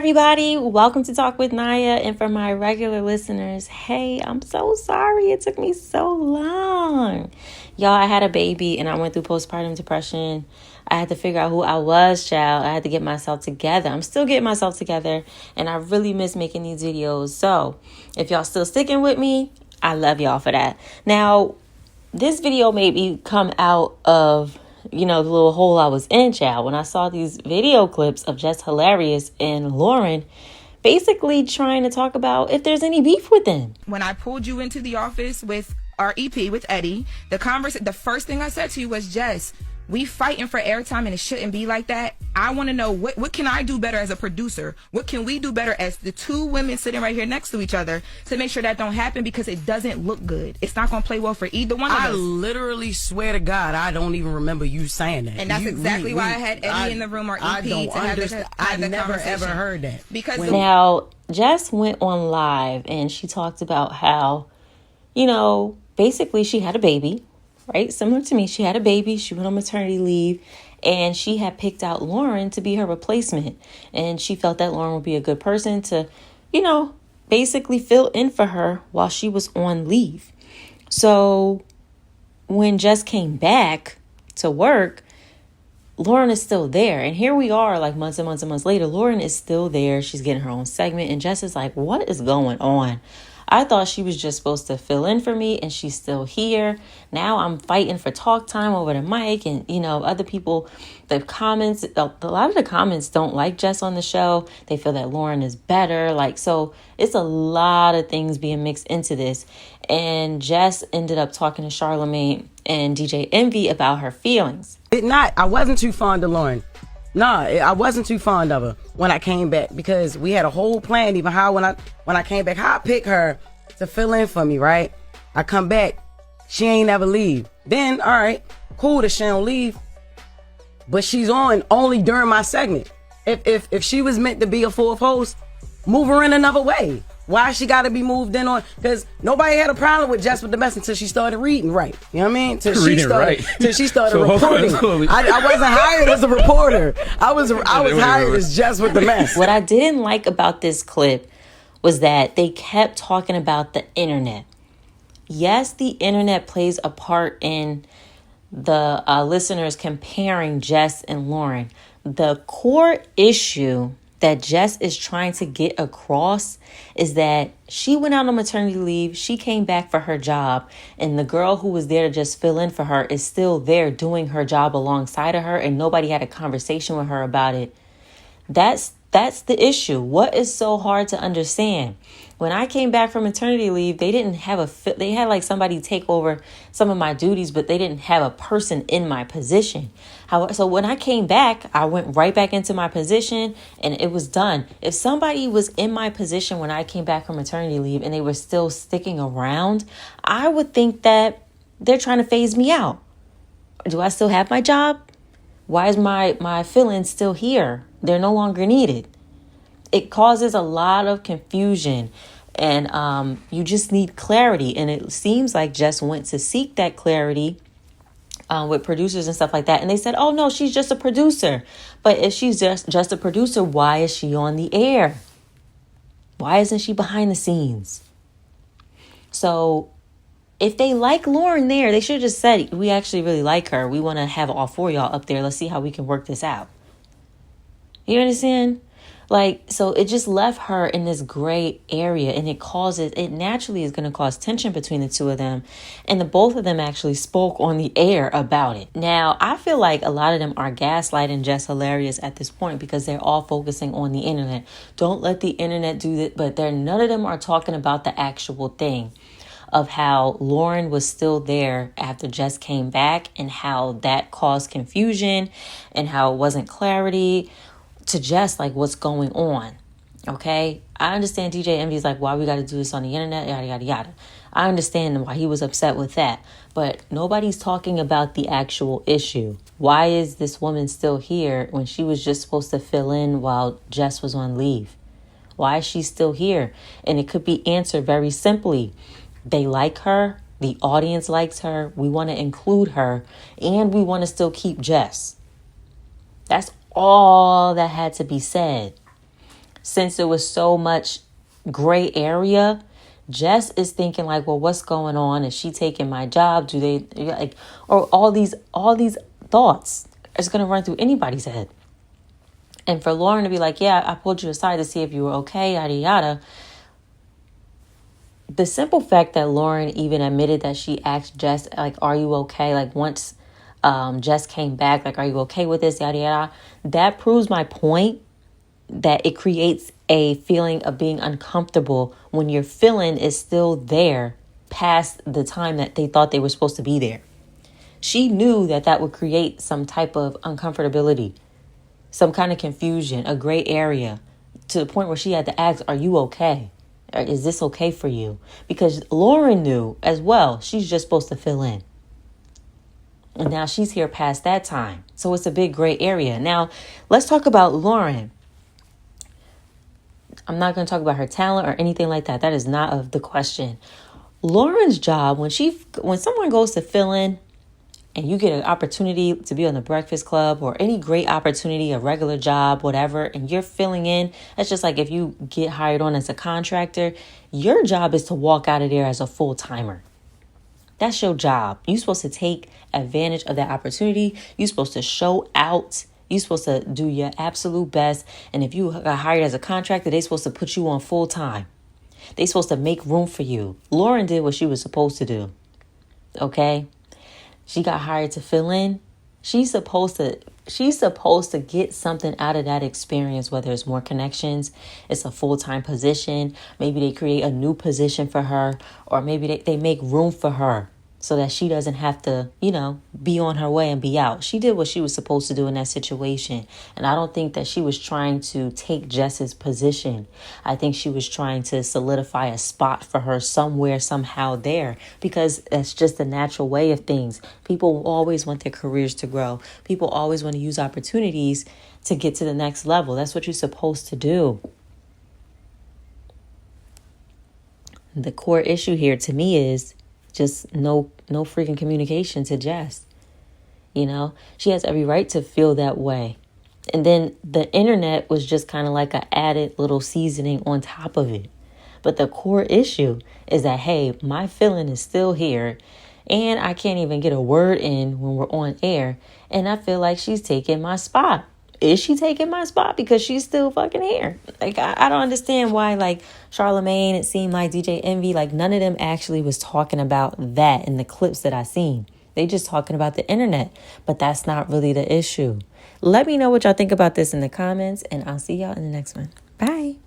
everybody. Welcome to Talk With Nia. And for my regular listeners, hey, I'm so sorry it took me so long. Y'all, I had a baby and I went through postpartum depression. I had to figure out who I was, child. I had to get myself together. I'm still getting myself together and I really miss making these videos. So if y'all still sticking with me, I love y'all for that. Now, this video made me come out of the little hole I was in, child, when I saw these video clips of Jess Hilarious and Loren basically trying to talk about if there's any beef with them. When I pulled you into the office with our EP, with Eddie, the first thing I said to you was, Jess, we fighting for airtime and it shouldn't be like that. I want to know what can I do better as a producer? What can we do better as the two women sitting right here next to each other to make sure that don't happen, because it doesn't look good. It's not going to play well for either one of us. I literally swear to God, I don't even remember you saying that. And that's exactly why I had Eddie in the room, or EP, I never ever heard that. Because now, Jess went on live and she talked about how, basically she had a baby. Right? Similar to me, she had a baby. She went on maternity leave and she had picked out Loren to be her replacement. And she felt that Loren would be a good person to, basically fill in for her while she was on leave. So when Jess came back to work, Loren is still there. And here we are, like months and months and months later, Loren is still there. She's getting her own segment. And Jess is like, what is going on? I thought she was just supposed to fill in for me and she's still here. Now I'm fighting for talk time over the mic and, other people, the comments, a lot of the comments don't like Jess on the show. They feel that Loren is better. So it's a lot of things being mixed into this. And Jess ended up talking to Charlamagne and DJ Envy about her feelings. I wasn't too fond of Loren. I wasn't too fond of her when I came back, because we had a whole plan, even how when I came back, how I pick her to fill in for me, right? I come back, she ain't never leave. Then, all right, cool that she don't leave, but she's on only during my segment. If she was meant to be a fourth host, move her in another way. Why she got to be moved in on? Because nobody had a problem with Jess with the mess until she started reading right. You know what I mean? Till she started reporting. I wasn't hired as a reporter. I was hired as Jess with the mess. What I didn't like about this clip was that they kept talking about the internet. Yes, the internet plays a part in the listeners comparing Jess and Loren. The core issue that Jess is trying to get across is that she went out on maternity leave, she came back for her job, and the girl who was there to just fill in for her is still there doing her job alongside of her, and nobody had a conversation with her about it. That's the issue. What is so hard to understand? When I came back from maternity leave, they didn't have they had like somebody take over some of my duties, but they didn't have a person in my position. So when I came back, I went right back into my position and it was done. If somebody was in my position when I came back from maternity leave and they were still sticking around, I would think that they're trying to phase me out. Do I still have my job? Why is my fill-in still here? They're no longer needed. It causes a lot of confusion and you just need clarity. And it seems like Jess went to seek that clarity with producers and stuff like that. And they said, oh, no, she's just a producer. But if she's just a producer, why is she on the air? Why isn't she behind the scenes? So if they like Loren there, they should have just said, we actually really like her. We want to have all four of y'all up there. Let's see how we can work this out. You understand? So it just left her in this gray area, and it naturally is going to cause tension between the two of them. And the both of them actually spoke on the air about it. Now, I feel like a lot of them are gaslighting Jess Hilarious at this point because they're all focusing on the internet. Don't let the internet do that. But none of them are talking about the actual thing of how Loren was still there after Jess came back and how that caused confusion and how it wasn't clarity to Jess, like what's going on. Okay, I understand DJ Envy's like, why we got to do this on the internet, yada yada yada. I understand why he was upset with that, but nobody's talking about the actual issue. Why is this woman still here when she was just supposed to fill in while Jess was on leave? Why is she still here? And it could be answered very simply. They like her, the audience likes her, we want to include her, and we want to still keep Jess. That's all that had to be said. since it was so much gray area, Jess is thinking like, well, what's going on? Is she taking my job? Do they like, or all these thoughts is going to run through anybody's head. And for Loren to be like, yeah, I pulled you aside to see if you were okay, yada, yada. The simple fact that Loren even admitted that she asked Jess, like, are you okay? Like, once Jess came back, like, are you okay with this, yada, yada. That proves my point that it creates a feeling of being uncomfortable when your feeling is still there past the time that they thought they were supposed to be there. She knew that that would create some type of uncomfortability, some kind of confusion, a gray area, to the point where she had to ask, are you okay? Or is this okay for you? Because Loren knew as well, she's just supposed to fill in. And now she's here past that time. So it's a big gray area. Now, let's talk about Loren. I'm not going to talk about her talent or anything like that. That is not of the question. Loren's job, when someone goes to fill in and you get an opportunity to be on the Breakfast Club or any great opportunity, a regular job, whatever, and you're filling in, that's just like if you get hired on as a contractor, your job is to walk out of there as a full-timer. That's your job. You're supposed to take advantage of that opportunity. You're supposed to show out. You're supposed to do your absolute best. And if you got hired as a contractor, they're supposed to put you on full time. They're supposed to make room for you. Loren did what she was supposed to do. Okay? She got hired to fill in. She's supposed to get something out of that experience, whether it's more connections, it's a full-time position. Maybe they create a new position for her, or maybe they make room for her so that she doesn't have to, be on her way and be out. She did what she was supposed to do in that situation. And I don't think that she was trying to take Jess's position. I think she was trying to solidify a spot for her somewhere, somehow there, because that's just the natural way of things. People always want their careers to grow. People always want to use opportunities to get to the next level. That's what you're supposed to do. The core issue here to me is just no freaking communication to Jess. She has every right to feel that way. And then the internet was just kind of like an added little seasoning on top of it. But the core issue is that, hey, my feeling is still here and I can't even get a word in when we're on air. And I feel like she's taking my spot. Is she taking my spot? Because she's still fucking here. Like, I don't understand why, like, Charlamagne, it seemed like DJ Envy, like, none of them actually was talking about that in the clips that I seen. They just talking about the internet. But that's not really the issue. Let me know what y'all think about this in the comments, and I'll see y'all in the next one. Bye.